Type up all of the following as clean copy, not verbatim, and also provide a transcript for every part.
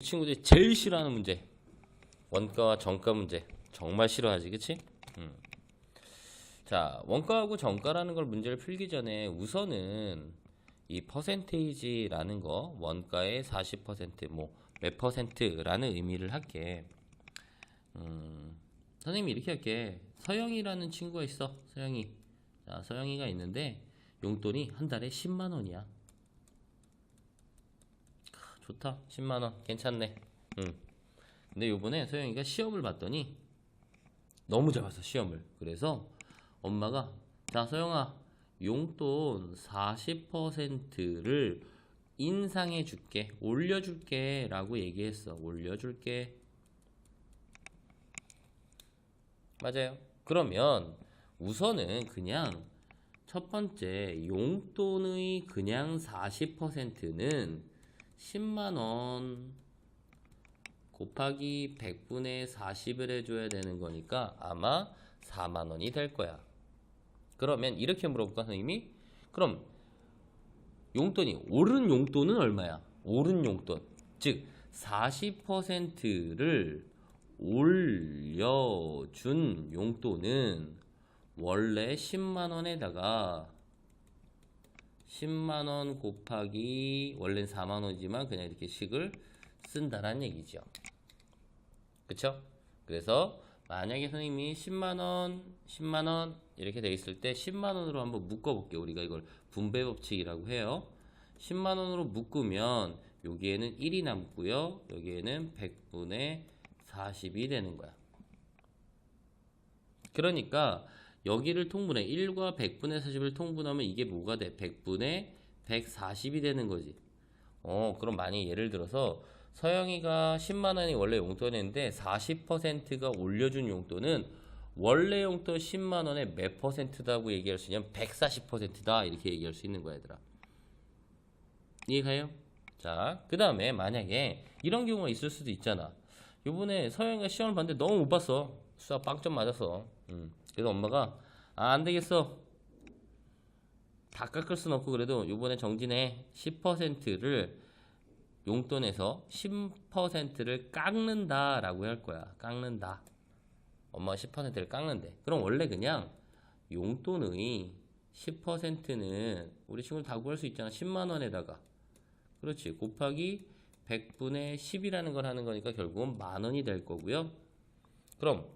친구들이 제일 싫어하는 문제, 원가와 정가 문제. 정말 싫어하지, 그치? 자, 원가하고 정가라는 걸 문제를 풀기 전에 우선은 이 퍼센테이지라는 거, 원가의 40%, 몇 퍼센트라는 의미를 할게. 선생님이 이렇게 할게. 서영이라는 친구가 있어. 서영이. 자, 서영이가 있는데 용돈이 한 달에 10만 원이야. 좋다. 10만 원. 괜찮네. 근데 요번에 서영이가 시험을 봤더니 너무 잘 봤어, 시험을. 그래서 엄마가, 자, 서영아, 용돈 40%를 인상해 줄게, 올려줄게 라고 얘기했어. 올려줄게. 맞아요. 그러면 우선은 그냥 첫 번째 용돈의 그냥 40%는 10만원 곱하기 100분의 40을 해줘야 되는 거니까 아마 4만원이 될 거야. 그러면 이렇게 물어볼까, 선생님이? 그럼 용돈이, 오른 용돈은 얼마야? 오른 용돈. 즉, 40%를 올려준 용돈은 원래 10만원에다가 10만원 곱하기, 원래는 4만원이지만 그냥 이렇게 식을 쓴다는 얘기죠. 그쵸? 그래서 만약에 선생님이 10만원, 10만원 이렇게 돼 있을 때 10만원으로 한번 묶어볼게요. 우리가 이걸 분배 법칙이라고 해요. 10만원으로 묶으면 여기에는 1이 남고요. 여기에는 100분의 40이 되는 거야. 그러니까 여기를 통분해 1과 100분의 40을 통분하면 이게 뭐가 돼? 100분의 140이 되는 거지. 그럼 만약에 예를 들어서 서영이가 10만원이 원래 용돈인데 40%가 올려준 용돈은 원래 용돈 10만원에 몇 퍼센트다고 얘기할 수 있냐면 140%다 이렇게 얘기할 수 있는 거야, 얘들아. 이해가요? 자, 그 다음에 만약에 이런 경우가 있을 수도 있잖아. 요번에 서영이가 시험을 봤는데 너무 못 봤어. 수학 빵점 맞았어. 그래서 엄마가, 안 되겠어, 다 깎을 순 없고 그래도 요번에 정진에 10%를 용돈에서 10%를 깎는다 라고 할 거야. 깎는다. 엄마가 10%를 깎는데, 그럼 원래 그냥 용돈의 10%는 우리 친구들 다 구할 수 있잖아. 10만원에다가, 그렇지, 곱하기 100분의 10이라는 걸 하는 거니까 결국은 만원이 될 거고요. 그럼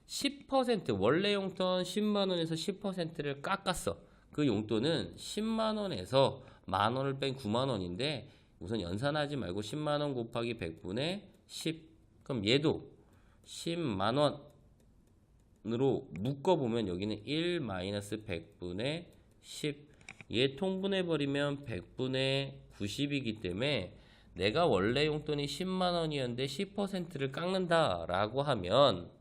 10%, 원래 용돈 10만원에서 10%를 깎았어. 그 용돈은 10만원에서 만원을 뺀 9만원인데 우선 연산하지 말고 10만원 곱하기 100분의 10. 그럼 얘도 10만원으로 묶어보면 여기는 1 마이너스 100분의 10. 얘 통분해버리면 100분의 90이기 때문에 내가 원래 용돈이 10만원이었는데 10%를 깎는다라고 하면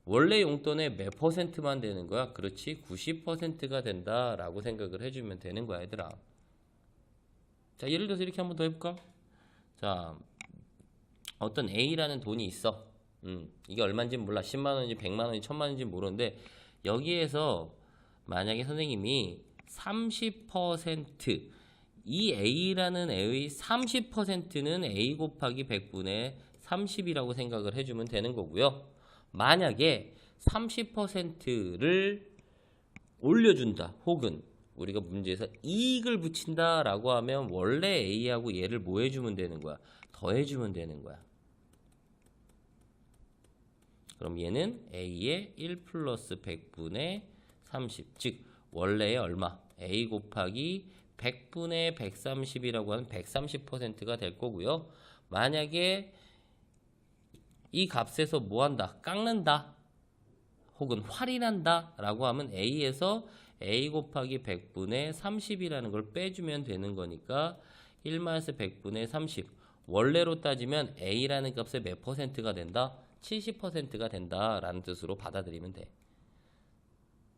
원래 용돈의 몇 퍼센트만 되는 거야? 그렇지, 90%가 된다라고 생각을 해주면 되는 거야, 얘들아. 자, 예를 들어서 이렇게 한번 더 해볼까? 자, 어떤 A라는 돈이 있어. 이게 얼마인지 몰라. 10만원인지 100만원인지 1000만원인지 모르는데 여기에서 만약에 선생님이 30%, 이 A라는 애의 30%는 A 곱하기 100분의 30이라고 생각을 해주면 되는 거고요. 만약에 30%를 올려준다, 혹은 우리가 문제에서 이익을 붙인다 라고 하면 원래 A하고 얘를 뭐 해주면 되는 거야? 더해주면 되는 거야. 그럼 얘는 A의 1 플러스 100분의 30, 즉 원래의 얼마? A 곱하기 100분의 130이라고 하는 130%가 될 거고요. 만약에 이 값에서 뭐 한다? 깎는다, 혹은 할인한다 라고 하면 A에서 A 곱하기 100분의 30이라는 걸 빼주면 되는 거니까 1 마이너스 100분의 30. 원래로 따지면 A라는 값의 몇 퍼센트가 된다? 70%가 된다 라는 뜻으로 받아들이면 돼.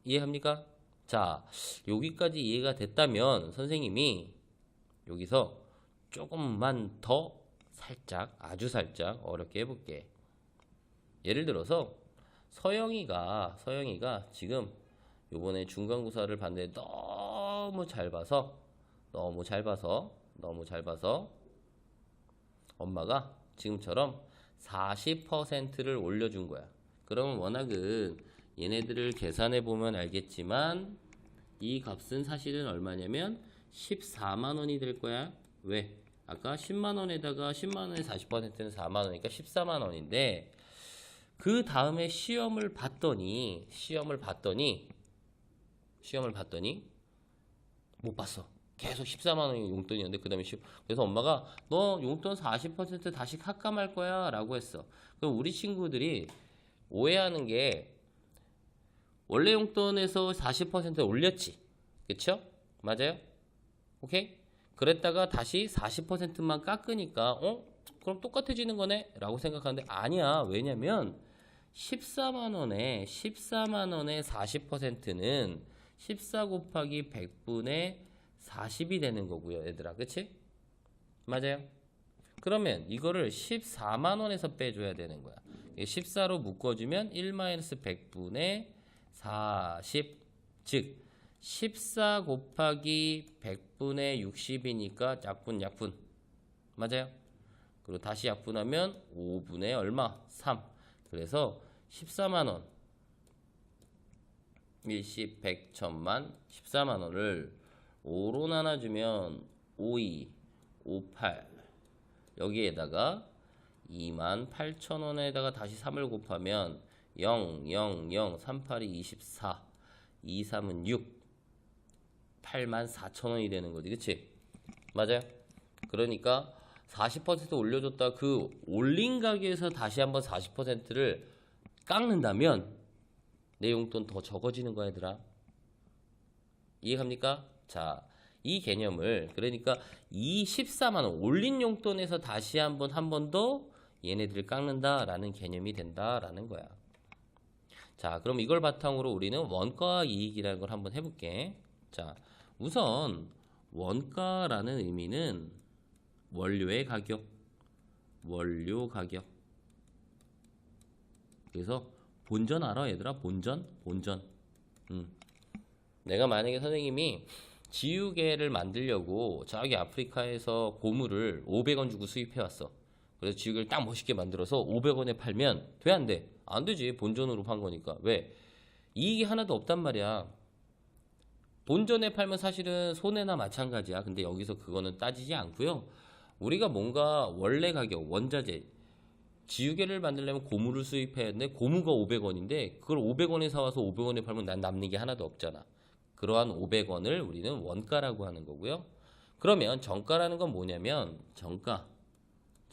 이해합니까? 자, 여기까지 이해가 됐다면 선생님이 여기서 조금만 더 살짝, 아주 살짝 어렵게 해볼게. 예를 들어서 서영이가 지금 요번에 중간고사를 봤는데 너무 잘 봐서 엄마가, 지금처럼 40%를 올려준 거야. 그러면 워낙은 얘네들을 계산해 보면 알겠지만 이 값은 사실은 얼마냐면 14만 원이 될 거야. 왜? 아까 10만 원에다가 10만 원의 40%는 4만 원이니까 14만 원인데 그 다음에 시험을 봤더니 못 봤어. 계속 14만 원이 용돈이었는데 그 다음에 그래서 엄마가 너 용돈 40% 다시 삭감할 거야 라고 했어. 그럼 우리 친구들이 오해하는 게 원래 용돈에서 40% 올렸지. 그쵸? 맞아요? 오케이? 그랬다가 다시 40%만 깎으니까 그럼 똑같아지는 거네? 라고 생각하는데 아니야. 왜냐면 14만 원에 40%는 14 곱하기 100분의 40이 되는 거고요. 얘들아. 그치? 맞아요? 그러면 이거를 14만 원에서 빼줘야 되는 거야. 14로 묶어주면 1-100분의 40. 즉 14 곱하기 100분의 60이니까 약분. 맞아요? 그리고 다시 약분하면 5분의 얼마? 3. 그래서 14만 원. 일십, 백, 천만, 14만 원을 5로 나눠주면 52, 58. 여기에다가 28,000원에다가 다시 3을 곱하면 0, 0, 0, 3, 8이 24, 2, 3은 6, 84,000원이 되는 거지. 그치? 맞아요? 그러니까 40% 올려줬다 그 올린 가격에서 다시 한번 40%를 깎는다면 내 용돈 더 적어지는 거야, 얘들아. 이해갑니까? 자, 이 개념을 그러니까 이 14만 원 올린 용돈에서 다시 한 번 더 얘네들을 깎는다라는 개념이 된다라는 거야. 자, 그럼 이걸 바탕으로 우리는 원가 이익이라는 걸 한번 해볼게. 자, 우선 원가라는 의미는 원료의 가격, 원료 가격. 그래서 본전 알아, 얘들아? 본전. 내가 만약에 선생님이 지우개를 만들려고 저기 아프리카에서 고무를 500원 주고 수입해 왔어. 그래서 지우개를 딱 멋있게 만들어서 500원에 팔면 돼, 안 돼? 안 되지. 본전으로 판 거니까. 왜? 이익이 하나도 없단 말이야. 본전에 팔면 사실은 손해나 마찬가지야. 근데 여기서 그거는 따지지 않고요. 우리가 뭔가 원래 가격, 원자재, 지우개를 만들려면 고무를 수입해야 하는데 고무가 500원인데 그걸 500원에 사와서 500원에 팔면 난 남는 게 하나도 없잖아. 그러한 500원을 우리는 원가라고 하는 거고요. 그러면 정가라는 건 뭐냐면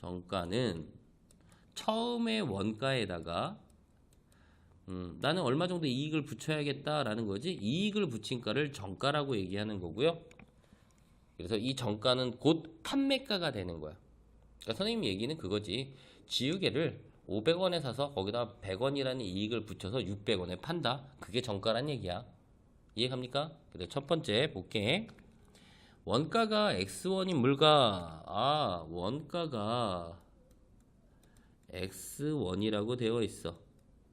정가는 처음에 원가에다가 나는 얼마 정도 이익을 붙여야겠다라는 거지. 이익을 붙인 가를 정가라고 얘기하는 거고요. 그래서 이 정가는 곧 판매가가 되는 거야. 그러니까 선생님 얘기는 그거지. 지우개를 500원에 사서 거기다 100원이라는 이익을 붙여서 600원에 판다. 그게 정가란 얘기야. 이해갑니까? 그래서 첫 번째 볼게. 원가가 X1인 물가. 원가가 X1이라고 되어 있어.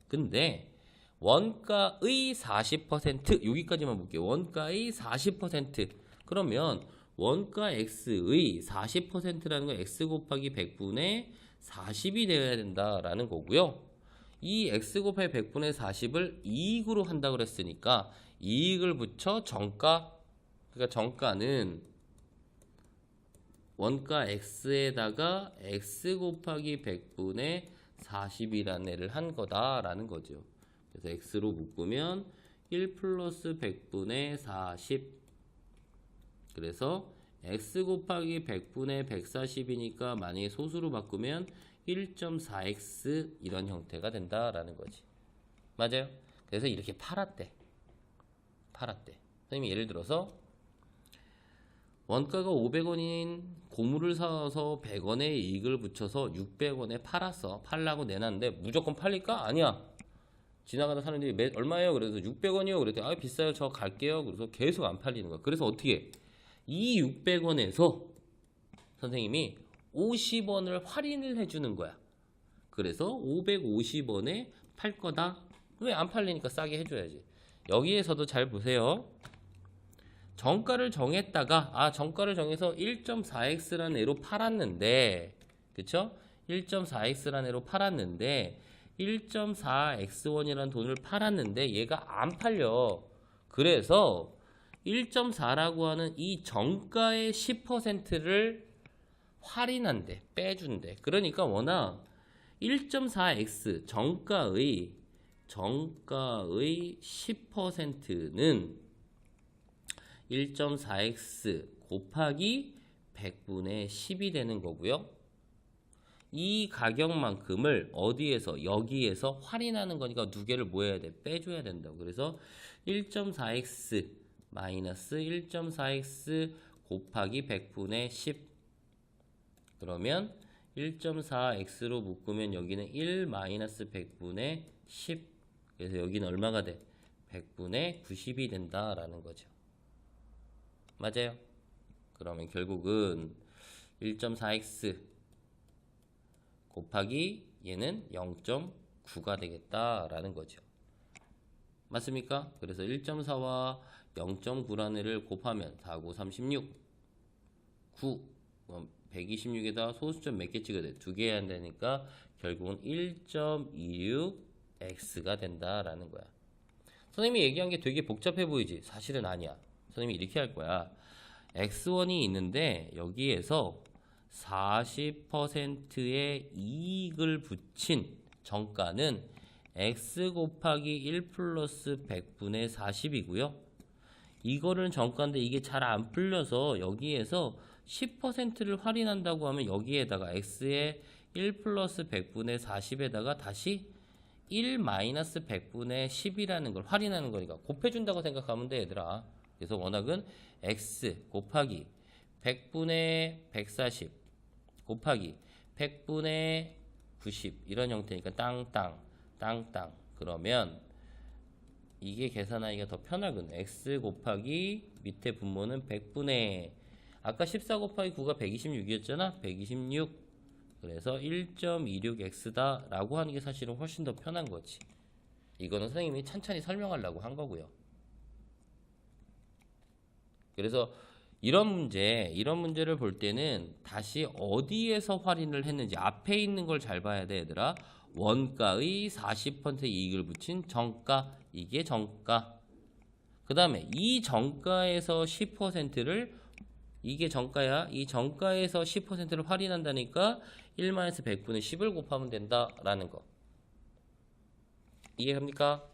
근데 원가의 40% 여기까지만 볼게요. 원가의 40% 그러면 원가 X의 40%라는 건 X 곱하기 100분의 40이 되어야 된다라는 거고요. 이 X 곱하기 100분의 40을 이익으로 한다 그랬으니까 이익을 붙여 정가. 그러니까 정가는 원가 X에다가 X 곱하기 100분의 40이라는 애를 한 거다라는 거죠. 그래서 X로 묶으면 1 플러스 100분의 40. 그래서 X 곱하기 100분의 140이니까 만약에 소수로 바꾸면 1.4X 이런 형태가 된다라는 거지. 맞아요? 그래서 이렇게 팔았대. 선생님이 예를 들어서 원가가 500원인 고무를 사서 100원의 이익을 붙여서 600원에 팔았어. 팔라고 내놨는데 무조건 팔릴까? 아니야. 지나가는 사람들이 얼마예요? 그래서 600원이요. 그랬더니 비싸요. 저 갈게요. 그래서 계속 안 팔리는 거야. 그래서 어떻게 해? 이 600원에서 선생님이 50원을 할인을 해주는 거야. 그래서 550원에 팔 거다. 왜 안 팔리니까 싸게 해줘야지. 여기에서도 잘 보세요. 정가를 정했다가 정가를 정해서 1.4x라는 애로 팔았는데 그쵸? 1.4x라는 애로 팔았는데 1.4x1이라는 돈을 팔았는데 얘가 안 팔려. 그래서 1.4라고 하는 이 정가의 10%를 할인한대, 빼준대. 그러니까 워낙 1.4x 정가의 10%는 1.4x 곱하기 100분의 10이 되는 거고요. 이 가격만큼을 어디에서? 여기에서 할인하는 거니까 두 개를 뭐 해야 돼? 빼줘야 된다고. 그래서 1.4x 마이너스 1.4x 곱하기 100분의 10. 그러면 1.4x로 묶으면 여기는 1 마이너스 100분의 10. 그래서 여기는 얼마가 돼? 100분의 90이 된다라는 거죠. 맞아요? 그러면 결국은 1.4x 곱하기 얘는 0.9가 되겠다라는 거죠. 맞습니까? 그래서 1.4와 0.9라는 애를 곱하면 4, 9, 36 9 126에다 소수점 몇 개 찍어야 돼? 두 개 해야 한다니까 결국은 1.26x가 된다라는 거야. 선생님이 얘기한 게 되게 복잡해 보이지? 사실은 아니야. 선생님이 이렇게 할 거야. x1이 있는데 여기에서 40%의 이익을 붙인 정가는 x 곱하기 1 플러스 100분의 40이고요. 이거를 정가인데 이게 잘 안 풀려서 여기에서 10%를 할인한다고 하면 여기에다가 x의 1 플러스 100분의 40에다가 다시 1 마이너스 100분의 10이라는 걸 할인하는 거니까 곱해준다고 생각하면 돼, 얘들아. 그래서 워낙은 x 곱하기 100분의 140 곱하기 100분의 90 이런 형태니까 땅땅 그러면 이게 계산하기가 더 편하거든. x 곱하기 밑에 분모는 100분의 아까 14 곱하기 9가 126이었잖아. 126 그래서 1.26x다 라고 하는 게 사실은 훨씬 더 편한 거지. 이거는 선생님이 찬찬히 설명하려고 한 거고요. 그래서 이런 문제를 볼 때는 다시 어디에서 할인을 했는지 앞에 있는 걸 잘 봐야 돼, 얘들아. 원가의 40% 이익을 붙인 정가, 이게 정가. 그 다음에 이 정가에서 10%를 이게 정가야. 이 정가에서 10%를 할인한다니까 1-100분의 10을 곱하면 된다라는 거. 이해합니까?